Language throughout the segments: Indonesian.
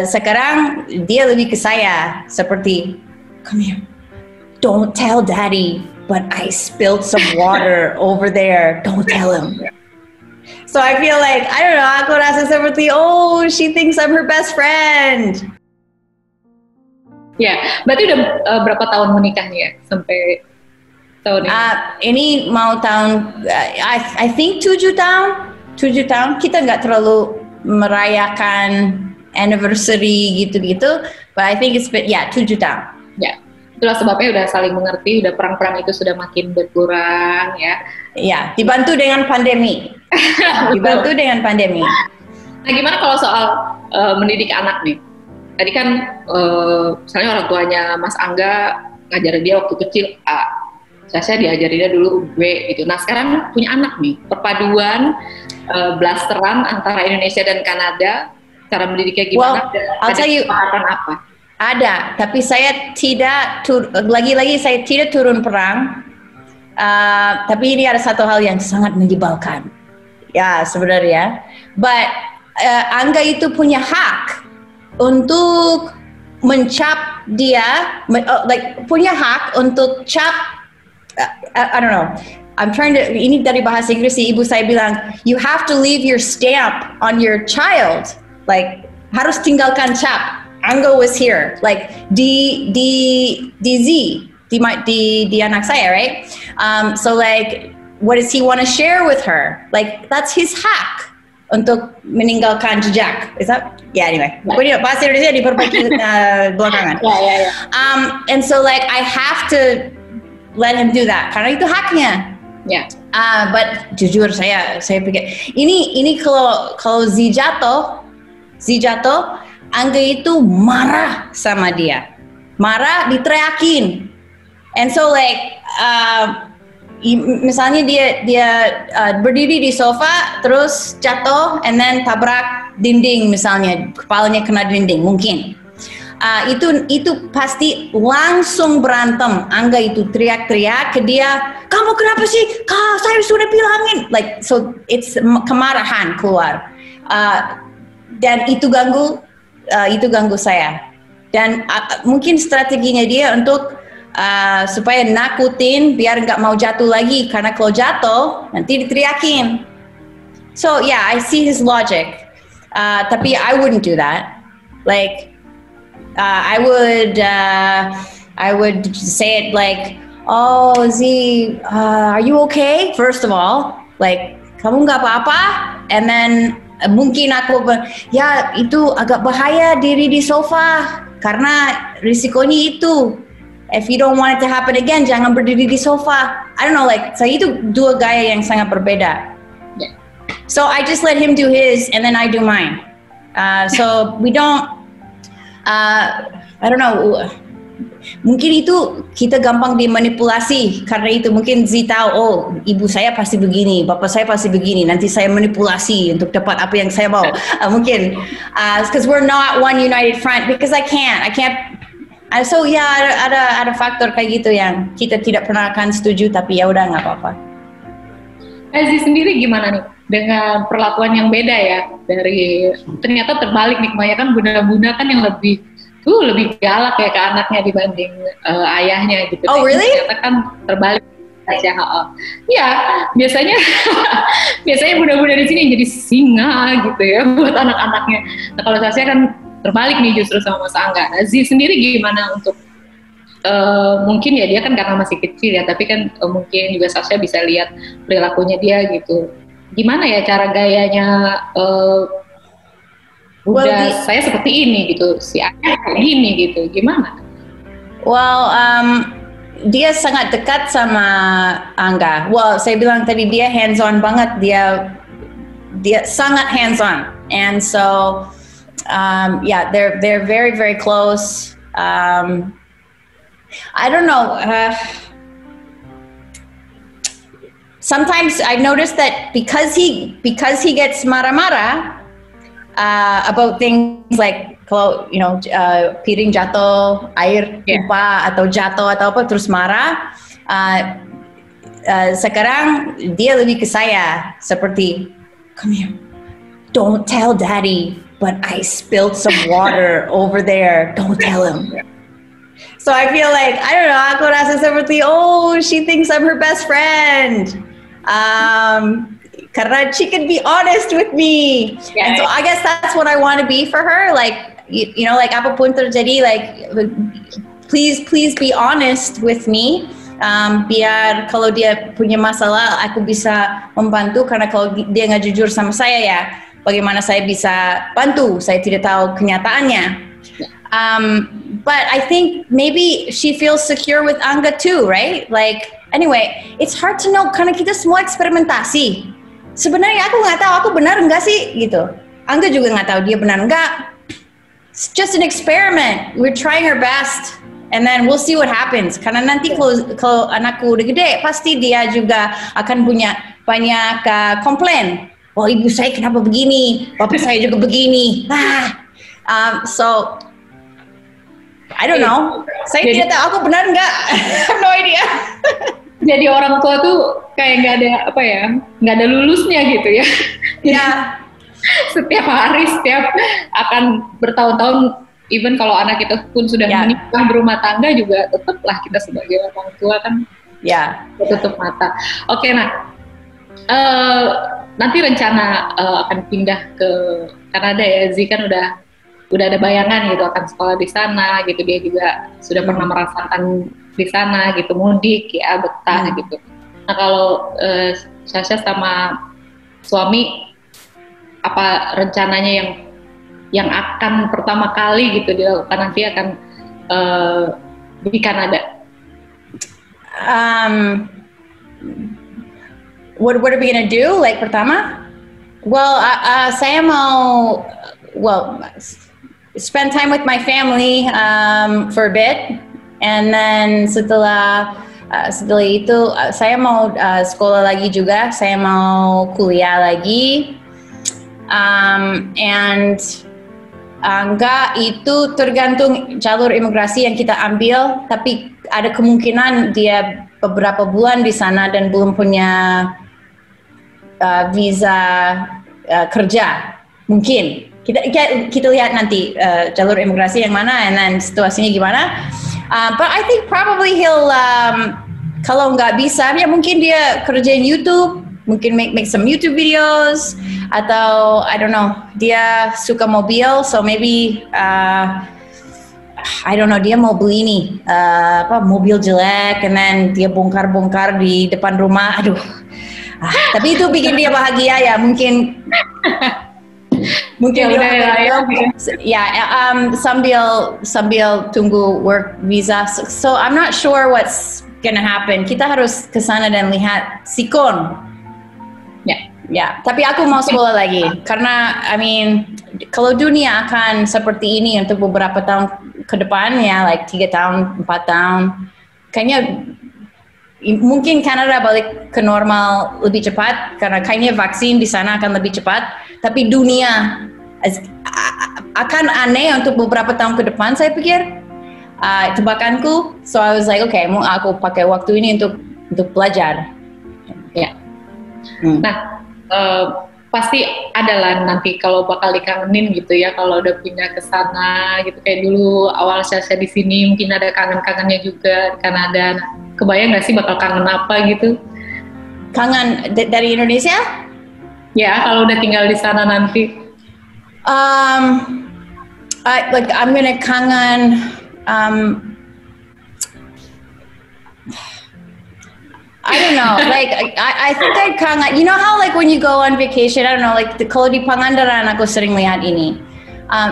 sekarang dia lebih ke saya seperti, come here, don't tell daddy, but I spilled some water over there, don't tell him. So I feel like, I don't know, aku rasa seperti, oh, she thinks I'm her best friend. Ya, berarti udah berapa tahun menikahnya ya? Sampai tahun ini? Ini mau tahun, I think 7 tahun. 7 tahun, kita nggak terlalu merayakan anniversary gitu-gitu, but I think it's been, 7 tahun. Ya, itulah sebabnya udah saling mengerti, udah perang-perang itu sudah makin berkurang ya. Ya, dibantu dengan pandemi. Dibantu dengan pandemi. Nah, gimana kalau soal mendidik anak nih? Tadi kan misalnya orang tuanya Mas Angga ngajarin dia waktu kecil A, saya diajarin dia dulu B gitu. Nah sekarang punya anak nih, perpaduan blasteran antara Indonesia dan Kanada, cara mendidiknya gimana? Well, I'll tell you, apa? Ada, tapi saya tidak lagi-lagi saya tidak turun perang. Tapi ini ada satu hal yang sangat menyebalkan. Ya sebenarnya, but Angga itu punya hak untuk mencap dia, punya hak untuk cap. I don't know. I'm trying to. Ini dari bahasa Inggris sih, ibu saya bilang, you have to leave your stamp on your child. Like harus tinggalkan cap. Angga was here. Like di anak saya, right? So like, what does he want to share with her? Like that's his hack untuk meninggalkan jejak. Is that? Yeah. Anyway, bahasa Indonesia diperbaiki belakangan. Yeah. And so like I have to let him do that karena itu haknya. Yeah. But jujur saya pikir ini kalau Z jatuh, Angga itu marah sama dia, marah diteriakin. And so like misalnya dia berdiri di sofa terus jatuh and then tabrak dinding misalnya, kepalanya kena dinding mungkin. Itu pasti langsung berantem. Angga itu teriak-teriak ke dia, kamu kenapa sih? Saya sudah bilangin. Like so it's kemarahan keluar. Dan itu ganggu saya. Dan mungkin strateginya dia untuk supaya nakutin biar nggak mau jatuh lagi, karena kalau jatuh nanti diteriakin. So yeah, I see his logic. Tapi I wouldn't do that. Like I would say it like, oh Z, are you okay? First of all, like kamu nggak apa-apa, and then mungkin aku ya itu agak bahaya diri di sofa karena risikonya itu. If you don't want it to happen again, jangan berdiri di sofa. I don't know, like saya itu dua gaya yang sangat berbeda. Yeah. So I just let him do his, and then I do mine. So we don't. I don't know. Mungkin itu kita gampang dimanipulasi karena itu mungkin Z tahu, oh ibu saya pasti begini, bapak saya pasti begini, nanti saya manipulasi untuk dapat apa yang saya mau. Mungkin because we're not one united front, because I can't. So ada faktor kayak gitu yang kita tidak pernah akan setuju, tapi ya udah nggak apa-apa. Z sendiri gimana nih dengan perlakuan yang beda ya, dari ternyata terbalik nih, kebanyakan bunda-bunda kan yang lebih galak ya ke anaknya dibanding ayahnya gitu. Oh really? Ternyata kan terbalik aja. Ya biasanya bunda-bunda di sini jadi singa gitu ya buat anak-anaknya. Nah kalau saya kan terbalik nih justru sama Mas Angga. Nah, Z sendiri gimana untuk mungkin ya dia kan karena masih kecil ya, tapi kan mungkin juga Sasha bisa lihat perilakunya dia gitu. Gimana ya cara gayanya? Udah saya seperti ini gitu, si ayah kayak gini gitu, gimana? Well, dia sangat dekat sama Angga. Well, saya bilang tadi dia hands on banget, dia sangat hands on, and so yeah, they're very very close. I don't know. Sometimes I've noticed that because he gets marah-marah about things like kalau piring jatuh, air tumpah atau jatuh atau apa terus marah. Sekarang dia lebih ke saya seperti, come here, don't tell daddy, but I spilled some water over there. Don't tell him. So I feel like, I don't know, aku rasa seperti, oh, she thinks I'm her best friend. Karena she can be honest with me. And so I guess that's what I want to be for her. Like, you know, like apapun terjadi, like, please be honest with me. Biar kalau dia punya masalah, aku bisa membantu. Karena kalau dia nggak jujur sama saya ya, bagaimana saya bisa bantu? Saya tidak tahu kenyataannya. But I think maybe she feels secure with Angga too, right? Like, anyway, it's hard to know karena kita semua eksperimentasi. Sebenarnya aku nggak tahu aku benar enggak sih gitu. Angga juga nggak tahu dia benar enggak. It's just an experiment. We're trying our best, and then we'll see what happens. Karena nanti kalau anakku udah gede, pasti dia juga akan punya banyak komplain. Oh, ibu saya kenapa begini? Bapak saya juga begini. So I don't know. Saya tidak tahu aku benar enggak. I have no idea. Jadi orang tua tuh kayak nggak ada lulusnya gitu ya. Ya. Setiap hari, setiap akan bertahun-tahun, even kalau anak kita pun sudah menikah berumah tangga juga tetaplah kita sebagai orang tua kan tutup mata. Oke, nah nanti rencana akan pindah ke Kanada ya. Zee kan udah ada bayangan gitu akan sekolah di sana gitu, dia juga sudah pernah merasakan di sana gitu, mudik ya, betah gitu. Nah kalau Sasha sama suami, apa rencananya yang akan pertama kali gitu dilakukan nanti akan di Kanada? What are we gonna do? Like pertama, well, saya mau spend time with my family for a bit, and then setelah itu saya mau sekolah lagi juga, saya mau kuliah lagi, and enggak, itu tergantung jalur imigrasi yang kita ambil, tapi ada kemungkinan dia beberapa bulan di sana dan belum punya visa kerja, mungkin. Kita lihat nanti jalur imigrasi yang mana, and then situasinya gimana. But I think probably he'll kalau nggak bisa, ya mungkin dia kerjain YouTube, mungkin make some YouTube videos, atau I don't know, dia suka mobil, so maybe I don't know, dia mau beli nih mobil jelek, and then dia bongkar di depan rumah. Aduh, tapi itu bikin dia bahagia ya, mungkin sambil tunggu work visa. So I'm not sure what's gonna happen. Kita harus ke sana dan lihat sikon. Ya, tapi aku mau sekolah lagi karena I mean kalau dunia akan seperti ini untuk beberapa tahun ke depan ya, like 3 tahun, 4 tahun, kayaknya mungkin Kanada balik ke normal lebih cepat karena kayaknya vaksin di sana akan lebih cepat, tapi dunia akan aneh untuk beberapa tahun ke depan, saya pikir. Tebakanku, so I was like, okay, mau aku pakai waktu ini untuk belajar. Ya. Nah, pasti adalah nanti kalau bakal dikangenin gitu ya, kalau udah pindah ke sana gitu, kayak dulu awal Sasha di sini mungkin ada kangen-kangennya juga di Kanada. Nah, kebayang nggak sih bakal kangen apa gitu? Kangen dari Indonesia? Ya, kalau udah tinggal di sana nanti. I'm gonna kangen. I don't know. Like I think I'd kangen. You know how like when you go on vacation, I don't know. Like kalau di Pangandaran aku sering lihat ini.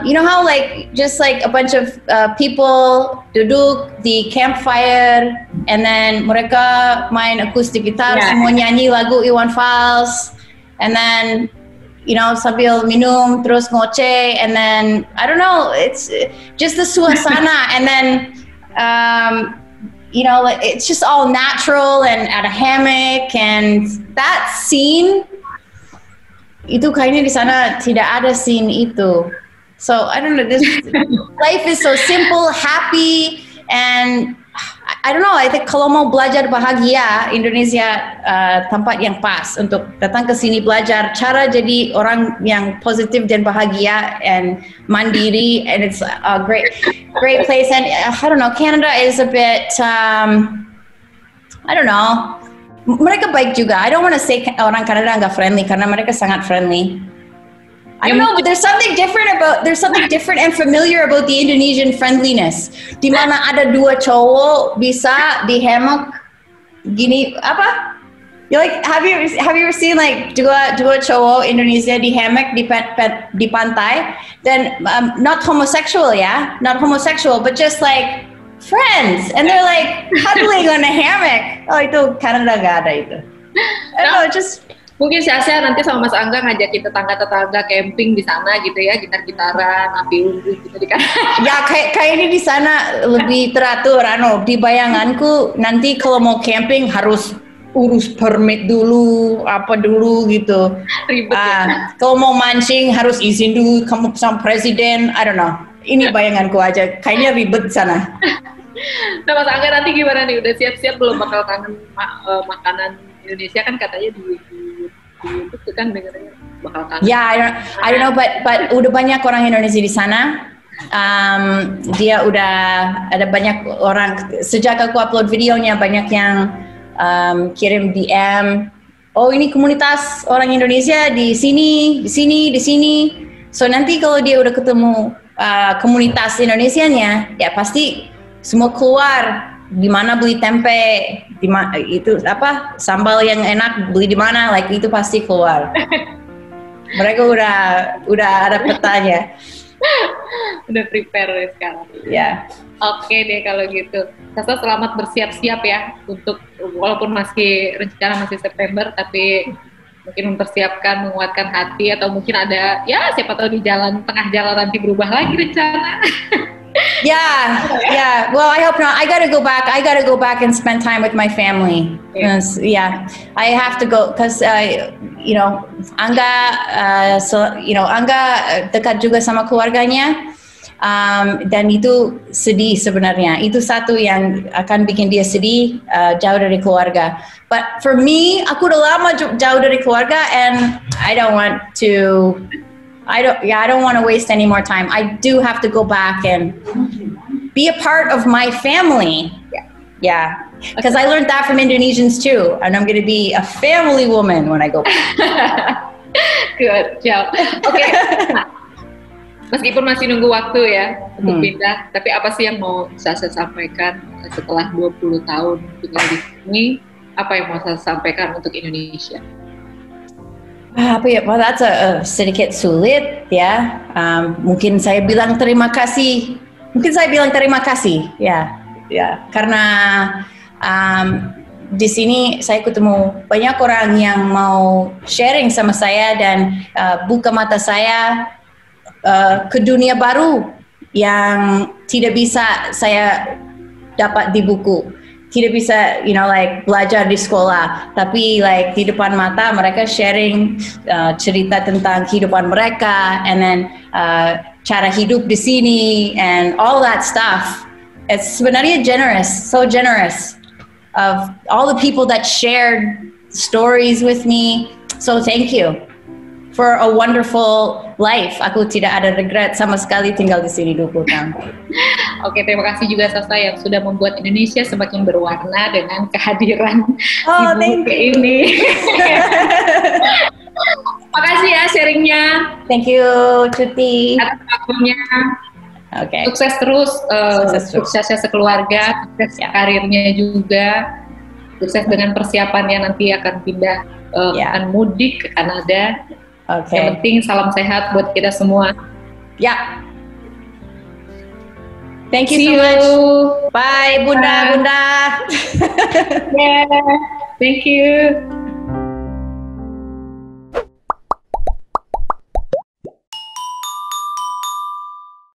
You know how like just like a bunch of people duduk di campfire, and then mereka main akustik gitar, semua nyanyi lagu Iwan Fals, and then you know sambil minum terus ngoceh, and then I don't know, it's just the suasana, and then you know it's just all natural and at a hammock, and that scene itu kayaknya di sana tidak ada scene itu. So I don't know, this life is so simple, happy, and I don't know, I think kalau mau belajar bahagia, Indonesia tempat yang pas untuk datang ke sini belajar cara jadi orang yang positif dan bahagia and mandiri, and it's a great place. And I don't know, Canada is a bit, I don't know, mereka baik juga. I don't want to say orang Kanada nggak friendly karena mereka sangat friendly. I don't know, but there's something different and familiar about the Indonesian friendliness. Di mana ada dua cowok bisa di hammock gini apa? You like have you ever seen like dua cowok Indonesia di hammock di pantai? Dan not homosexual, not homosexual, but just like friends, and they're like cuddling on a hammock. Oh, itu Canada nggak ada itu. I don't know, just mungkin si Asia nanti sama Mas Angga ngajakin tetangga-tetangga camping di sana gitu ya, gitar-gitaran, api unggun gitu di kan. Ya kayak ini di sana lebih teratur. Di bayanganku nanti kalau mau camping harus urus permit dulu, apa dulu gitu. Ribet ya. Kalau mau mancing harus izin dulu kamu sama presiden. I don't know. Ini bayanganku aja. Kayaknya ribet di sana. Nah, Mas Angga nanti gimana nih? Udah siap-siap belum bakal kangen makanan Indonesia kan katanya di itu kan dengarnya bakal kangen. I don't know, but udah banyak orang Indonesia di sana. Dia udah ada banyak orang sejak aku upload videonya, banyak yang kirim DM. Oh, ini komunitas orang Indonesia di sini. So nanti kalau dia udah ketemu komunitas Indonesianya, ya pasti semua keluar. Di mana beli tempe, itu apa sambal yang enak beli di mana, like itu pasti keluar. Mereka udah ada petanya. Udah prepare deh sekarang. Ya. Oke deh kalau gitu. Sasa selamat bersiap-siap ya untuk walaupun rencana masih September, tapi mungkin mempersiapkan, menguatkan hati, atau mungkin ada ya siapa tahu di tengah jalan nanti berubah lagi rencana. Yeah. Well, I hope not. I gotta go back and spend time with my family. Yeah. I have to go because Angga, Angga dekat juga sama keluarganya, dan itu sedih sebenarnya. Itu satu yang akan bikin dia sedih, jauh dari keluarga. But for me, aku udah lama jauh dari keluarga, and I don't want to waste any more time. I do have to go back and be a part of my family. Yeah. Because I learned that from Indonesians too, and I'm going to be a family woman when I go back. Good job. Oke. Nah, meskipun masih nunggu waktu ya untuk pindah, tapi apa sih yang mau saya sampaikan setelah 20 tahun tinggal di sini? Apa yang mau saya sampaikan untuk Indonesia? Well, that's a sedikit sulit ya. Mungkin saya bilang terima kasih. Ya. Karena di sini saya ketemu banyak orang yang mau sharing sama saya dan buka mata saya ke dunia baru yang tidak bisa saya dapat di buku. Tidak bisa, belajar di sekolah, tapi di depan mata mereka sharing cerita tentang kehidupan mereka, and then cara hidup di sini, and all that stuff. It's sebenarnya so generous of all the people that shared stories with me. So thank you for a wonderful life. Aku tidak ada regret sama sekali tinggal di sini 20 tahun. Oke, terima kasih juga Sasa yang sudah membuat Indonesia semakin berwarna dengan kehadiran di buku ini. Makasih ya sharingnya. Thank you, Cuti. Atas waktunya. Okay. Sukses terus, suksesnya sekeluarga, sukses karirnya juga, sukses dengan persiapannya nanti akan pindah, akan mudik ke Kanada. Okay. Yang penting salam sehat buat kita semua. Ya. Thank you so much. Bye, Bunda. Yeah, thank you.